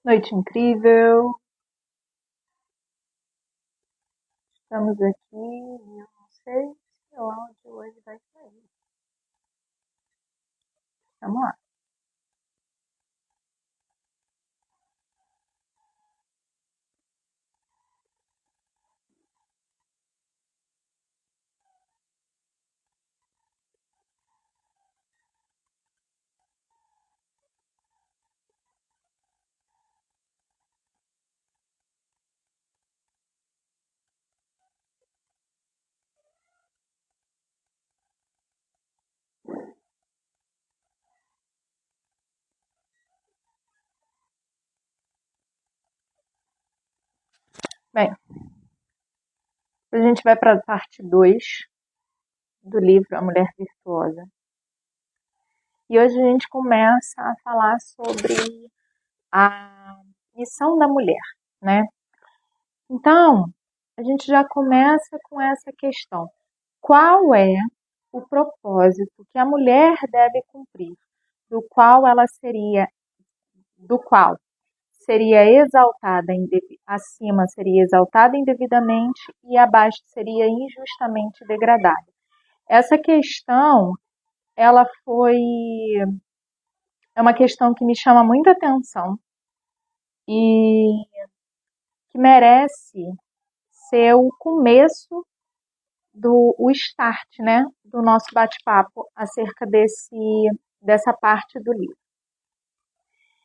Noite incrível, estamos aqui e eu não sei se o áudio hoje vai sair. Vamos lá. Bem, a gente vai para a parte 2 do livro A Mulher Virtuosa. E hoje a gente começa a falar sobre a missão da mulher, né? Então, a gente já começa com essa questão. Qual é o propósito que a mulher deve cumprir, do qual ela seria, do qual seria exaltada acima seria exaltada indevidamente e abaixo seria injustamente degradada. Essa questão, ela é uma questão que me chama muita atenção e que merece ser o começo o start, né, do nosso bate-papo acerca dessa parte do livro.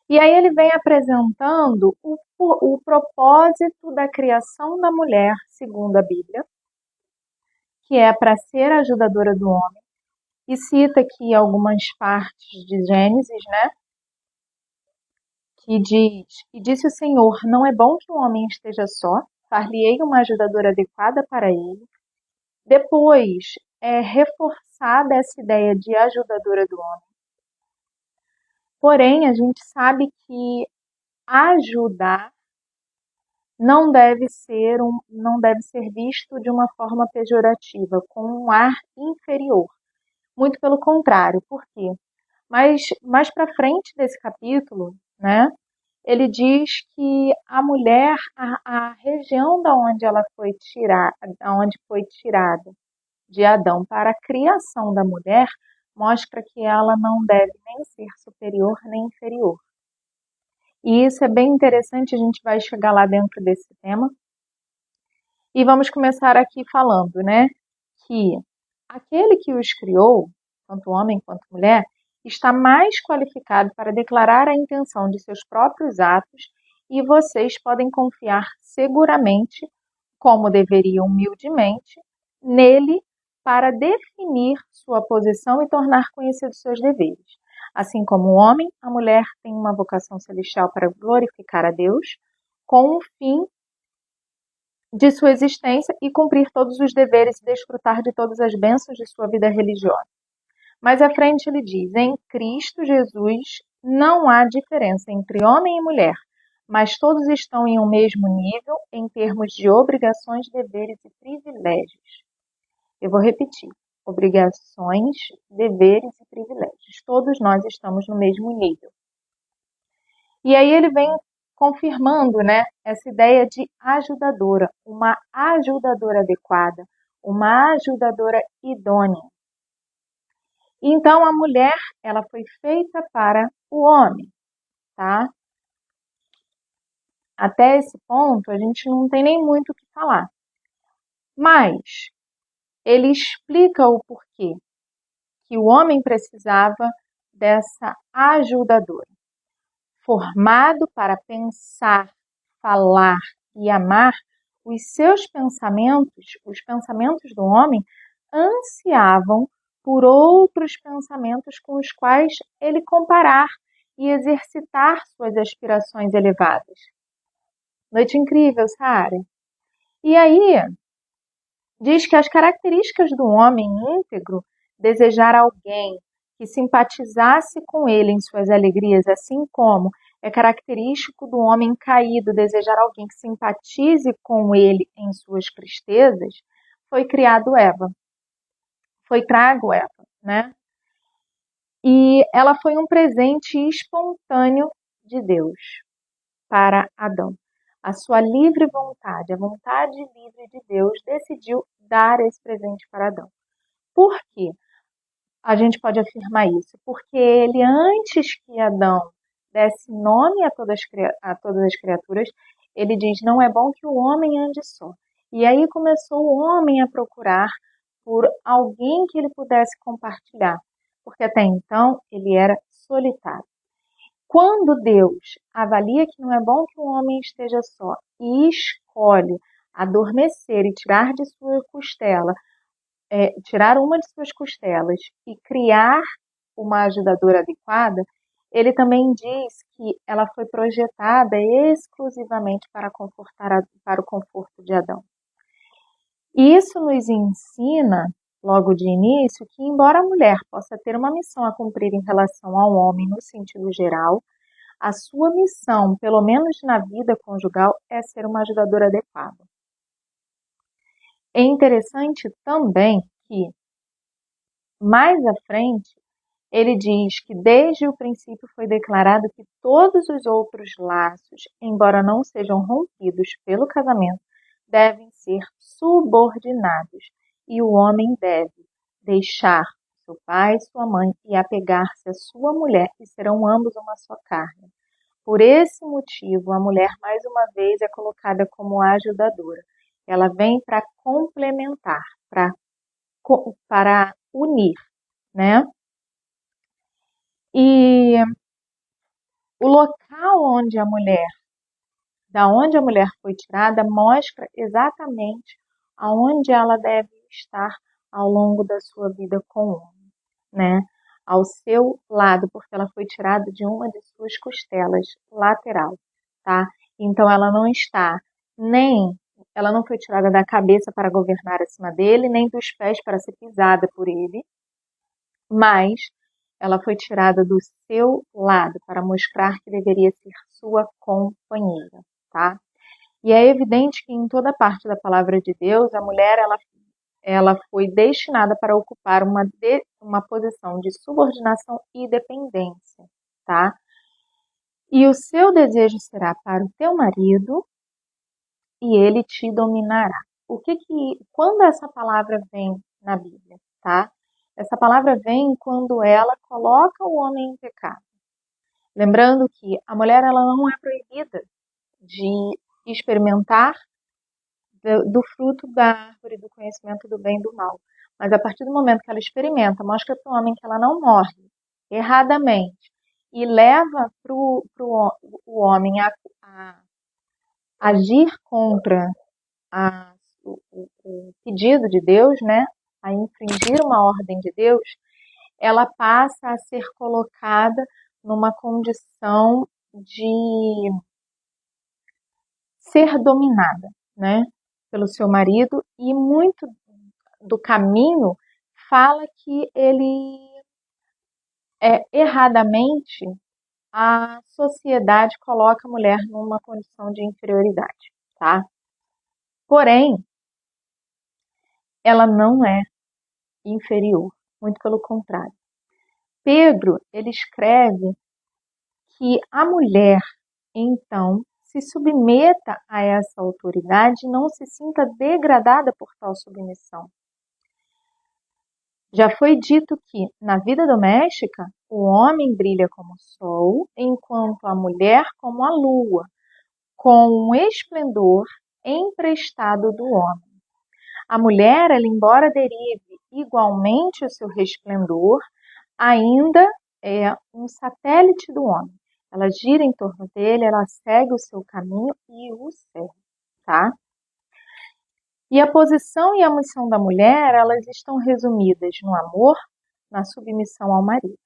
E aí ele vem apresentando o propósito da criação da mulher, segundo a Bíblia, que é para ser ajudadora do homem, e cita aqui algumas partes de Gênesis, né? Que diz: E disse o Senhor, não é bom que o homem esteja só, far-lhe-ei uma ajudadora adequada para ele. Depois é reforçada essa ideia de ajudadora do homem. Porém, a gente sabe que ajudar não deve ser visto de uma forma pejorativa, com um ar inferior. Muito pelo contrário, por quê? Mas mais para frente desse capítulo, né, ele diz que a mulher, a região da onde ela foi tirada, onde foi tirada de Adão para a criação da mulher, mostra que ela não deve nem ser superior nem inferior. E isso é bem interessante, a gente vai chegar lá dentro desse tema. E vamos começar aqui falando, né, que aquele que os criou, tanto homem quanto mulher, está mais qualificado para declarar a intenção de seus próprios atos e vocês podem confiar seguramente, como deveriam humildemente, nele para definir sua posição e tornar conhecidos seus deveres. Assim como o homem, a mulher tem uma vocação celestial para glorificar a Deus, com o fim de sua existência e cumprir todos os deveres e desfrutar de todas as bênçãos de sua vida religiosa. Mais à frente ele diz: em Cristo Jesus não há diferença entre homem e mulher, mas todos estão em um mesmo nível em termos de obrigações, deveres e privilégios. Eu vou repetir: obrigações, deveres e privilégios. Todos nós estamos no mesmo nível. E aí ele vem confirmando, né, essa ideia de ajudadora, uma ajudadora adequada, uma ajudadora idônea. Então a mulher, ela foi feita para o homem, tá? Até esse ponto a gente não tem nem muito o que falar. Mas ele explica o porquê que o homem precisava dessa ajudadora. Formado para pensar, falar e amar, os seus pensamentos, os pensamentos do homem, ansiavam por outros pensamentos com os quais ele comparar e exercitar suas aspirações elevadas. Noite incrível, Sara. E aí, diz que as características do homem íntegro, desejar alguém que simpatizasse com ele em suas alegrias, assim como é característico do homem caído desejar alguém que simpatize com ele em suas tristezas, foi criado Eva. Foi trago Eva, né? E ela foi um presente espontâneo de Deus. para Adão. A sua livre vontade, a vontade livre de Deus, decidiu dar esse presente para Adão. Por quê? A gente pode afirmar isso? Porque ele, antes que Adão desse nome a todas as criaturas, ele diz, não é bom que o homem ande só. E aí começou o homem a procurar por alguém que ele pudesse compartilhar, porque até então ele era solitário. Quando Deus avalia que não é bom que o homem esteja só e escolhe adormecer e tirar de sua costela, tirar uma de suas costelas e criar uma ajudadora adequada, ele também diz que ela foi projetada exclusivamente para para o conforto de Adão. Isso nos ensina, logo de início, que embora a mulher possa ter uma missão a cumprir em relação ao homem no sentido geral, a sua missão, pelo menos na vida conjugal, é ser uma ajudadora adequada. É interessante também que, mais à frente, ele diz que desde o princípio foi declarado que todos os outros laços, embora não sejam rompidos pelo casamento, devem ser subordinados, e o homem deve deixar seu pai e sua mãe e apegar-se à sua mulher, e serão ambos uma só carne. Por esse motivo, a mulher mais uma vez é colocada como ajudadora. Ela vem para complementar, para unir, né? E o local da onde a mulher foi tirada, mostra exatamente aonde ela deve estar ao longo da sua vida com o homem, né? Ao seu lado, porque ela foi tirada de uma de suas costelas lateral, tá? Então ela não está ela não foi tirada da cabeça para governar acima dele, nem dos pés para ser pisada por ele, mas ela foi tirada do seu lado para mostrar que deveria ser sua companheira, tá? E é evidente que em toda parte da palavra de Deus, a mulher ela foi destinada para ocupar uma posição de subordinação e dependência, tá? E o seu desejo será para o teu marido e ele te dominará. Quando essa palavra vem na Bíblia, tá? Essa palavra vem quando ela coloca o homem em pecado. Lembrando que a mulher ela não é proibida de experimentar do fruto da árvore do conhecimento do bem e do mal. Mas a partir do momento que ela experimenta, mostra para o homem que ela não morre erradamente e leva o homem a agir contra o pedido de Deus, né, a infringir uma ordem de Deus, ela passa a ser colocada numa condição de ser dominada, né, pelo seu marido, e muito do caminho fala que ele erradamente a sociedade coloca a mulher numa condição de inferioridade, tá? Porém, ela não é inferior, muito pelo contrário. Pedro, ele escreve que a mulher, então, se submeta a essa autoridade e não se sinta degradada por tal submissão. Já foi dito que, na vida doméstica, o homem brilha como o sol, enquanto a mulher como a lua, com um esplendor emprestado do homem. A mulher, ela, embora derive igualmente o seu resplendor, ainda é um satélite do homem. Ela gira em torno dele, ela segue o seu caminho e o serve, tá? E a posição e a missão da mulher, elas estão resumidas no amor, na submissão ao marido.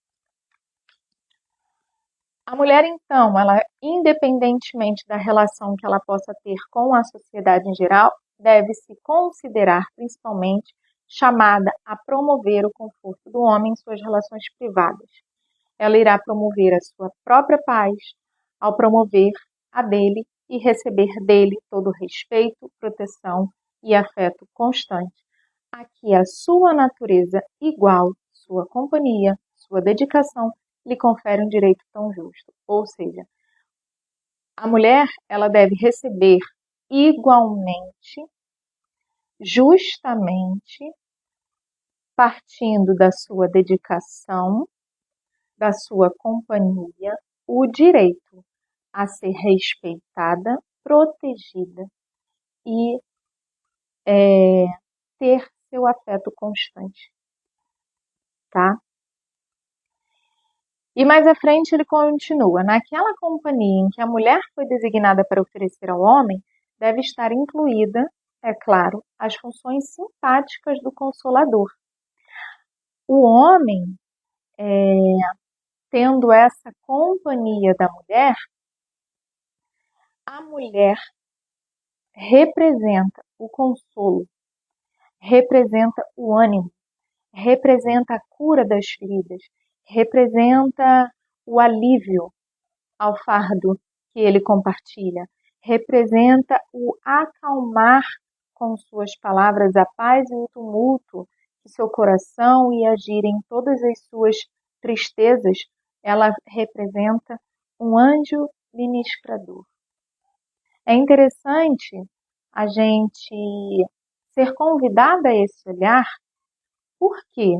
A mulher, então, ela, independentemente da relação que ela possa ter com a sociedade em geral, deve se considerar principalmente chamada a promover o conforto do homem em suas relações privadas. Ela irá promover a sua própria paz ao promover a dele e receber dele todo respeito, proteção e afeto constante, a que a sua natureza igual, sua companhia, sua dedicação lhe confere um direito tão justo. Ou seja, A mulher, ela deve receber igualmente, justamente, partindo da sua dedicação, da sua companhia, o direito a ser respeitada, protegida e ter seu afeto constante, tá? E mais à frente ele continua: naquela companhia em que a mulher foi designada para oferecer ao homem, deve estar incluída, é claro, as funções simpáticas do consolador. O homem, tendo essa companhia da mulher, a mulher representa o consolo, representa o ânimo, representa a cura das feridas, representa o alívio ao fardo que ele compartilha, representa o acalmar com suas palavras a paz e o tumulto de seu coração e agir em todas as suas tristezas. Ela representa um anjo ministrador. É interessante a gente ser convidada a esse olhar. Por quê?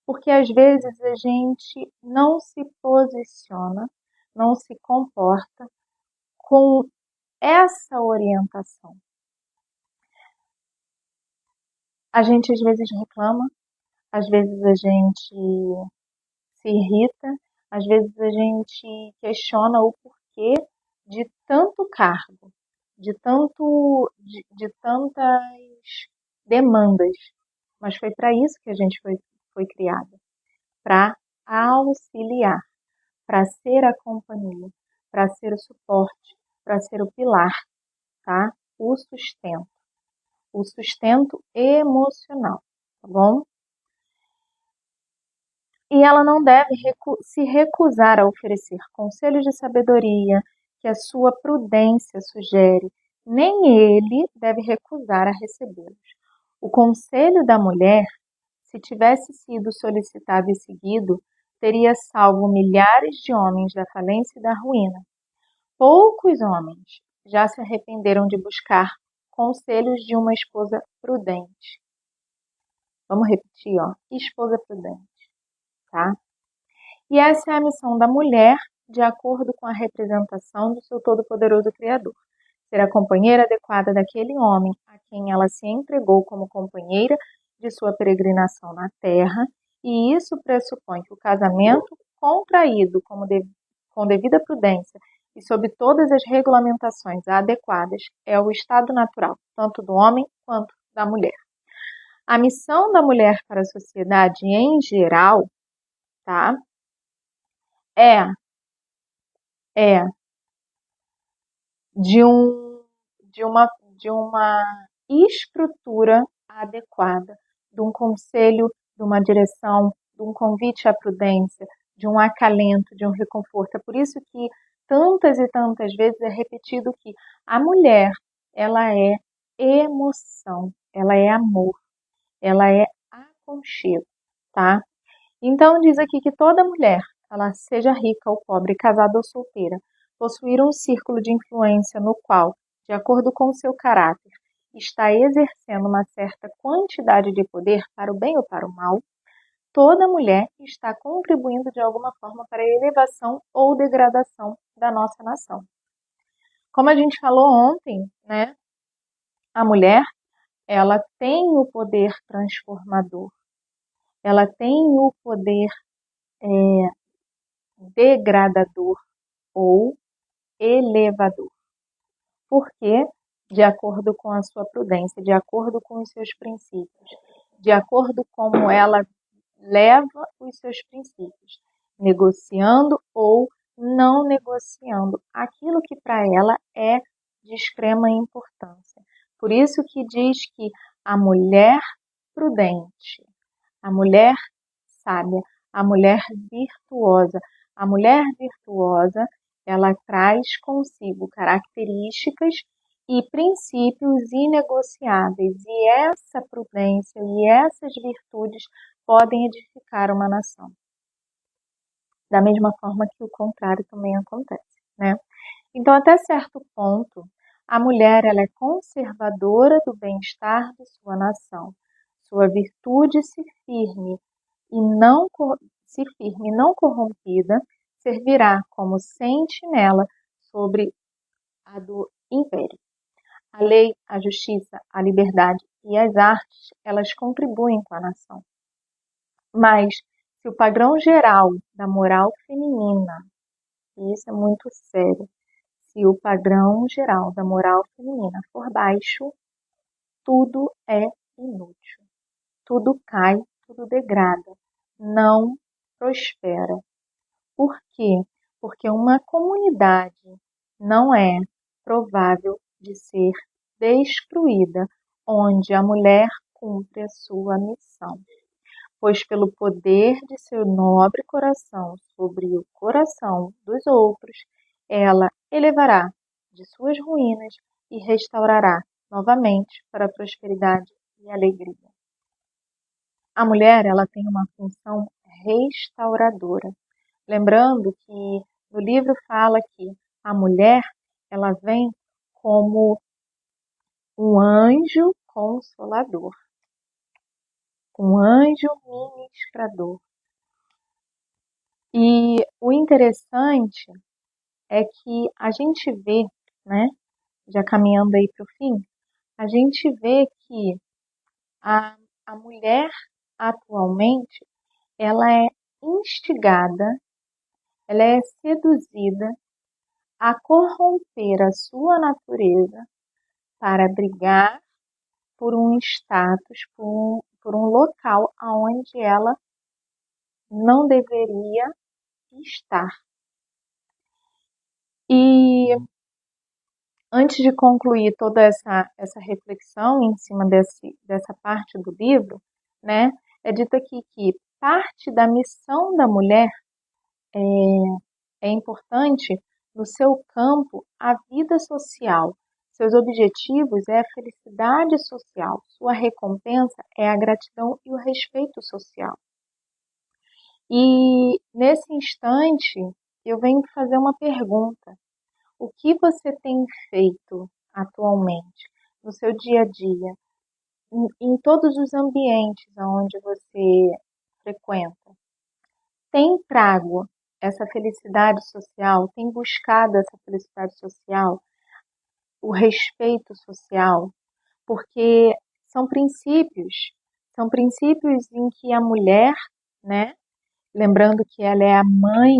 Porque às vezes a gente não se posiciona, não se comporta com essa orientação. A gente às vezes reclama, às vezes a gente se irrita, às vezes a gente questiona o porquê de tanto cargo, de tantas demandas. Mas foi para isso que a gente foi criada, para auxiliar, para ser a companhia, para ser o suporte, para ser o pilar, tá? O sustento emocional, tá bom? E ela não deve se recusar a oferecer conselhos de sabedoria que a sua prudência sugere, nem ele deve recusar a recebê-los. O conselho da mulher, se tivesse sido solicitado e seguido, teria salvo milhares de homens da falência e da ruína. Poucos homens já se arrependeram de buscar conselhos de uma esposa prudente. Vamos repetir, esposa prudente, tá? E essa é a missão da mulher, de acordo com a representação do seu todo-poderoso Criador. Ser a companheira adequada daquele homem a quem ela se entregou como companheira de sua peregrinação na terra, e isso pressupõe que o casamento, contraído com devida prudência e sob todas as regulamentações adequadas, é o estado natural, tanto do homem quanto da mulher. A missão da mulher para a sociedade em geral, tá? É de uma estrutura adequada, de um conselho, de uma direção, de um convite à prudência, de um acalento, de um reconforto. É por isso que tantas e tantas vezes é repetido que a mulher, ela é emoção, ela é amor, ela é aconchego, tá? Então diz aqui que toda mulher, ela seja rica ou pobre, casada ou solteira, possuir um círculo de influência no qual, de acordo com o seu caráter, está exercendo uma certa quantidade de poder para o bem ou para o mal, toda mulher está contribuindo de alguma forma para a elevação ou degradação da nossa nação. Como a gente falou ontem, né, a mulher, ela tem o poder transformador, ela tem o poder degradador ou elevador. Porque, de acordo com a sua prudência, de acordo com os seus princípios, de acordo com como ela leva os seus princípios, negociando ou não negociando aquilo que para ela é de extrema importância. Por isso que diz que a mulher prudente, a mulher sábia, a mulher virtuosa, ela traz consigo características e princípios inegociáveis, e essa prudência e essas virtudes podem edificar uma nação. Da mesma forma que o contrário também acontece, né? Então, até certo ponto, a mulher ela é conservadora do bem-estar de sua nação. Sua virtude se firme e não corrompida, servirá como sentinela sobre a do império. A lei, a justiça, a liberdade e as artes, elas contribuem com a nação. Mas, se o padrão geral da moral feminina, e isso é muito sério, se o padrão geral da moral feminina for baixo, tudo é inútil. Tudo cai, tudo degrada, não prospera. Por quê? Porque uma comunidade não é provável de ser destruída onde a mulher cumpre a sua missão. Pois pelo poder de seu nobre coração sobre o coração dos outros, ela elevará de suas ruínas e restaurará novamente para a prosperidade e alegria. A mulher, ela tem uma função restauradora. Lembrando que no livro fala que a mulher, ela vem como um anjo consolador, um anjo ministrador. E o interessante é que a gente vê, né, já caminhando aí para o fim, a gente vê que a mulher atualmente, ela é instigada, ela é seduzida a corromper a sua natureza para brigar por um status, por um local aonde ela não deveria estar. E antes de concluir toda essa reflexão em cima dessa parte do livro, né, é dito aqui que parte da missão da mulher é importante no seu campo a vida social. Seus objetivos é a felicidade social. Sua recompensa é a gratidão e o respeito social. E nesse instante, eu venho fazer uma pergunta. O que você tem feito atualmente no seu dia a dia, em todos os ambientes onde você frequenta? Tem trago essa felicidade social? Tem buscado essa felicidade social? O respeito social? Porque são princípios em que a mulher, né, lembrando que ela é a mãe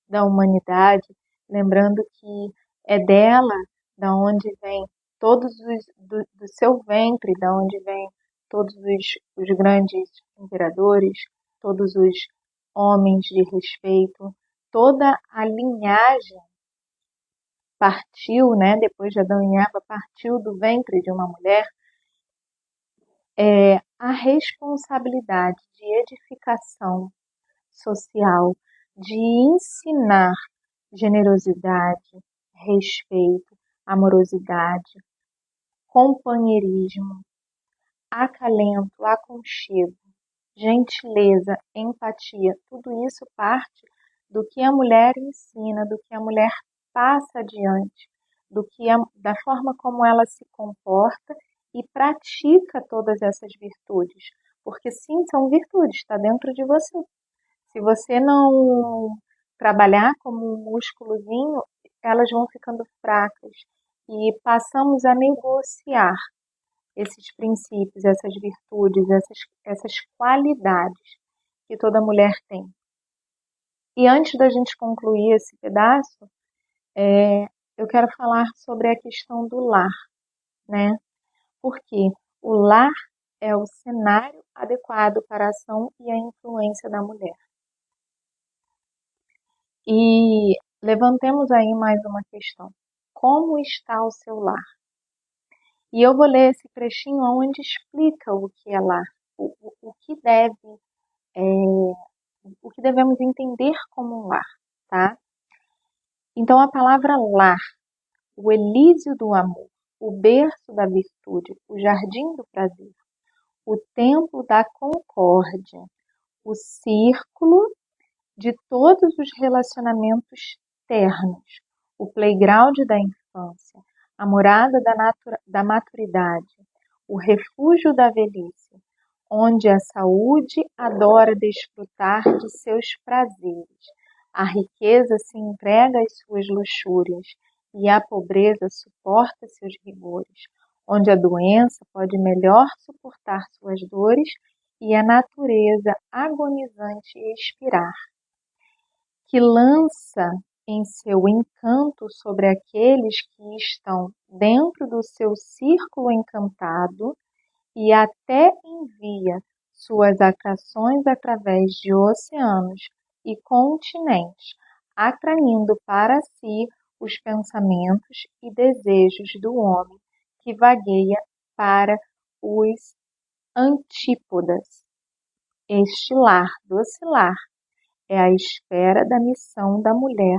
da humanidade, lembrando que é dela da onde vem do seu ventre, da onde vem todos os grandes imperadores, todos os homens de respeito, toda a linhagem partiu, né, depois de Adão e Eva, partiu do ventre de uma mulher. A responsabilidade de edificação social, de ensinar generosidade, respeito, amorosidade, companheirismo, acalento, aconchego, gentileza, empatia, tudo isso parte do que a mulher ensina, do que a mulher passa adiante, da forma como ela se comporta e pratica todas essas virtudes. Porque sim, são virtudes, está dentro de você. Se você não trabalhar como um músculozinho, elas vão ficando fracas e passamos a negociar esses princípios, essas virtudes, essas qualidades que toda mulher tem. E antes da gente concluir esse pedaço, eu quero falar sobre a questão do lar, né? Porque o lar é o cenário adequado para a ação e a influência da mulher. E levantemos aí mais uma questão. Como está o seu lar? E eu vou ler esse trechinho onde explica o que é lar, o que o que devemos entender como um lar, tá? Então a palavra lar, o elísio do amor, o berço da virtude, o jardim do prazer, o templo da concórdia, o círculo de todos os relacionamentos ternos, o playground da infância, a morada da maturidade, o refúgio da velhice, onde a saúde adora desfrutar de seus prazeres, a riqueza se entrega às suas luxúrias e a pobreza suporta seus rigores, onde a doença pode melhor suportar suas dores e a natureza agonizante expirar, que lança em seu encanto sobre aqueles que estão dentro do seu círculo encantado e até envia suas atrações através de oceanos e continentes, atraindo para si os pensamentos e desejos do homem que vagueia para os antípodas. Este lar doce lar é a esfera da missão da mulher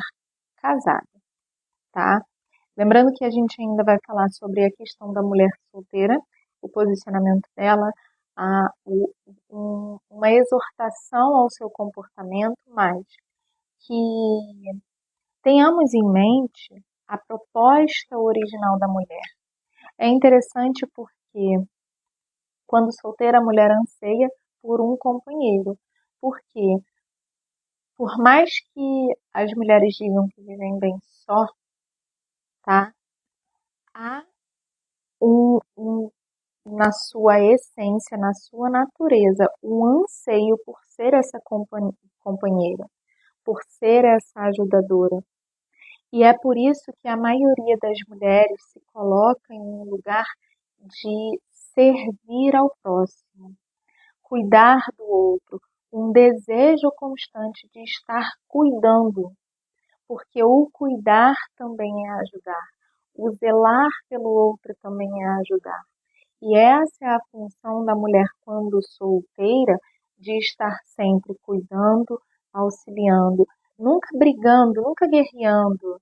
casada, tá? Lembrando que a gente ainda vai falar sobre a questão da mulher solteira, o posicionamento dela, uma exortação ao seu comportamento, mas que tenhamos em mente a proposta original da mulher. É interessante porque quando solteira a mulher anseia por um companheiro, porque por mais que as mulheres digam que vivem bem só, tá? Há na sua essência, na sua natureza, um anseio por ser essa companheira, por ser essa ajudadora. E é por isso que a maioria das mulheres se coloca em um lugar de servir ao próximo, cuidar do outro, um desejo constante de estar cuidando, porque o cuidar também é ajudar, o zelar pelo outro também é ajudar. E essa é a função da mulher quando solteira, de estar sempre cuidando, auxiliando, nunca brigando, nunca guerreando.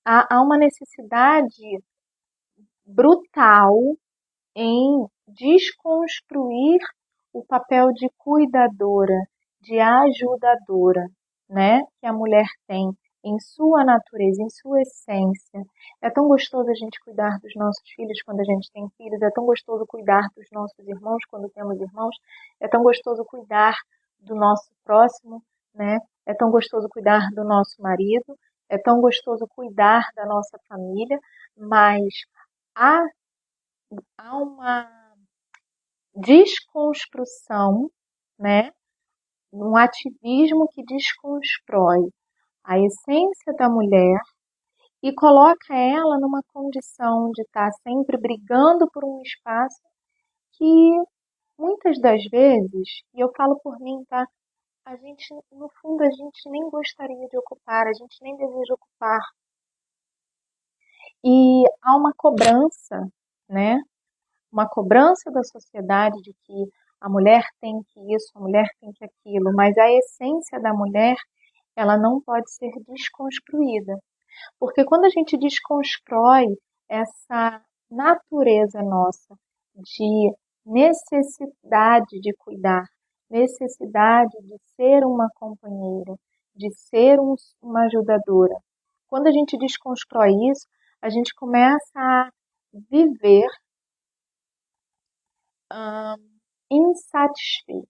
Há uma necessidade brutal em desconstruir o papel de cuidadora, de ajudadora, né, que a mulher tem em sua natureza, em sua essência. É tão gostoso a gente cuidar dos nossos filhos quando a gente tem filhos, é tão gostoso cuidar dos nossos irmãos quando temos irmãos, é tão gostoso cuidar do nosso próximo, né? É tão gostoso cuidar do nosso marido, é tão gostoso cuidar da nossa família, mas há, há uma desconstrução, né? Um ativismo que desconstrói a essência da mulher e coloca ela numa condição de estar sempre brigando por um espaço que muitas das vezes, e eu falo por mim, tá? A gente, no fundo, a gente nem gostaria de ocupar, a gente nem deseja ocupar. E há uma cobrança, né? Uma cobrança da sociedade de que a mulher tem que isso, a mulher tem que aquilo, mas a essência da mulher, ela não pode ser desconstruída. Porque quando a gente desconstrói essa natureza nossa de necessidade de cuidar, necessidade de ser uma companheira, de ser uma ajudadora, quando a gente desconstrói isso, a gente começa a viver insatisfeita.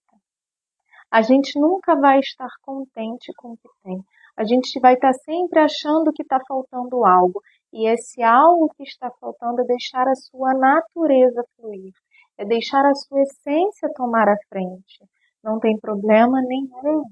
A gente nunca vai estar contente com o que tem. A gente vai estar sempre achando que está faltando algo. E esse algo que está faltando é deixar a sua natureza fluir. É deixar a sua essência tomar a frente. Não tem problema nenhum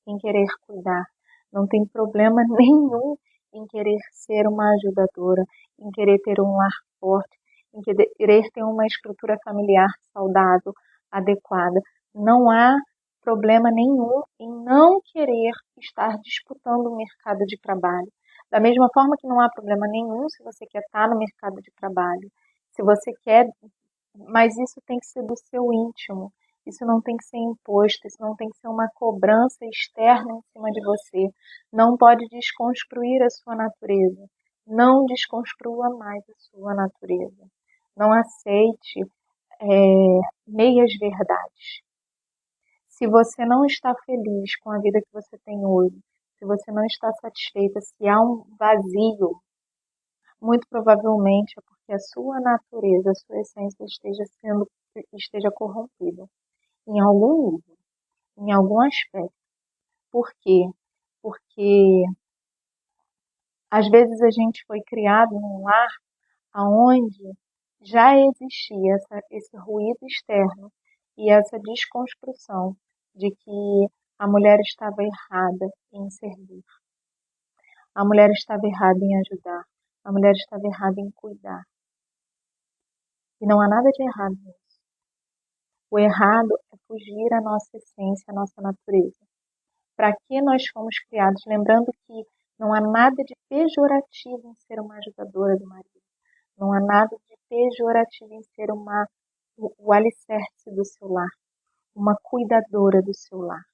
em querer cuidar. Não tem problema nenhum em querer ser uma ajudadora, em querer ter um lar forte, em querer ter uma estrutura familiar saudável, adequada. Não há problema nenhum em não querer estar disputando o mercado de trabalho. Da mesma forma que não há problema nenhum se você quer estar no mercado de trabalho, se você quer, mas isso tem que ser do seu íntimo. Isso não tem que ser imposto, isso não tem que ser uma cobrança externa em cima de você. Não pode desconstruir a sua natureza. Não desconstrua mais a sua natureza. Não aceite meias verdades. Se você não está feliz com a vida que você tem hoje, se você não está satisfeita, se há um vazio, muito provavelmente é porque a sua natureza, a sua essência esteja corrompida em algum nível, em algum aspecto. Por quê? Porque às vezes a gente foi criado num lar onde já existia esse ruído externo e essa desconstrução de que a mulher estava errada em servir, a mulher estava errada em ajudar, a mulher estava errada em cuidar. E não há nada de errado nisso. O errado é fugir à nossa essência, à nossa natureza. Para que nós fomos criados? Lembrando que não há nada de pejorativo em ser uma ajudadora do marido. Não há nada de pejorativo em ser o alicerce do seu lar, uma cuidadora do seu lar.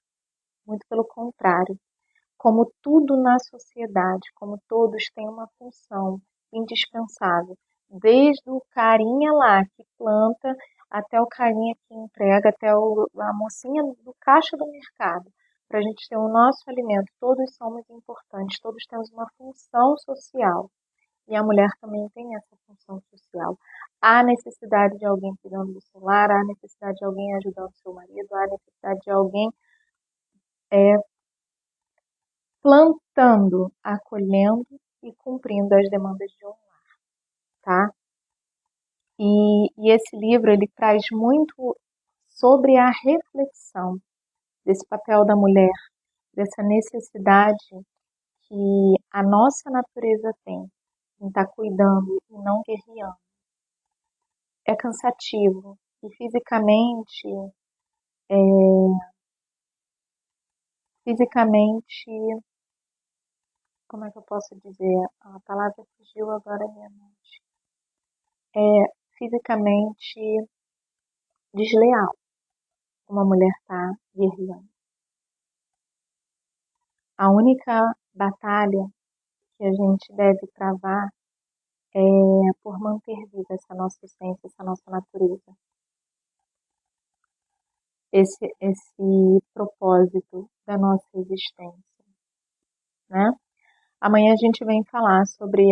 Muito pelo contrário. Como tudo na sociedade, como todos têm uma função indispensável, desde o carinha lá que planta, até o carinha que entrega, até a mocinha do caixa do mercado, para a gente ter o nosso alimento. Todos somos importantes, todos temos uma função social. E a mulher também tem essa função social. Há necessidade de alguém cuidando do seu lar, há necessidade de alguém ajudando o seu marido, há necessidade de alguém plantando, acolhendo e cumprindo as demandas de um lar, tá? E esse livro, ele traz muito sobre a reflexão desse papel da mulher, dessa necessidade que a nossa natureza tem em estar cuidando e não guerreando. É cansativo e fisicamente, como é que eu posso dizer? A palavra fugiu agora à minha mente. É fisicamente desleal uma mulher tá guerreando. A única batalha que a gente deve travar é por manter viva essa nossa essência, essa nossa natureza. Esse propósito da nossa existência, né? Amanhã a gente vem falar sobre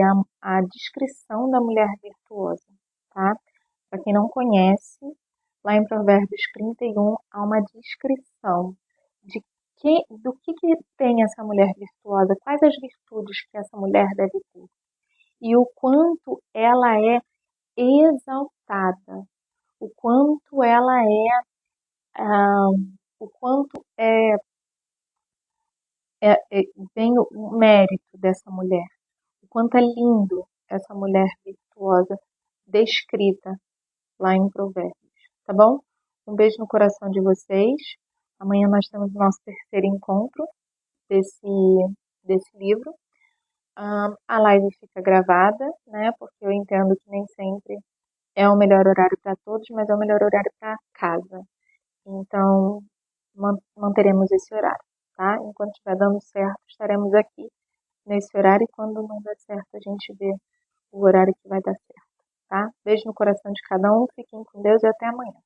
a descrição da mulher virtuosa, tá? Para quem não conhece, lá em Provérbios 31 há uma descrição de do que tem essa mulher virtuosa, quais as virtudes que essa mulher deve ter. E o quanto ela é exaltada, o quanto ela o quanto vem o mérito dessa mulher, o quanto é lindo essa mulher virtuosa descrita lá em Provérbios, tá bom? Um beijo no coração de vocês. Amanhã nós temos o nosso terceiro encontro desse livro. A live fica gravada, né? Porque eu entendo que nem sempre é o melhor horário para todos, mas é o melhor horário para casa. Então, manteremos esse horário, tá? Enquanto estiver dando certo, estaremos aqui nesse horário e quando não der certo, a gente vê o horário que vai dar certo, tá? Beijo no coração de cada um, fiquem com Deus e até amanhã.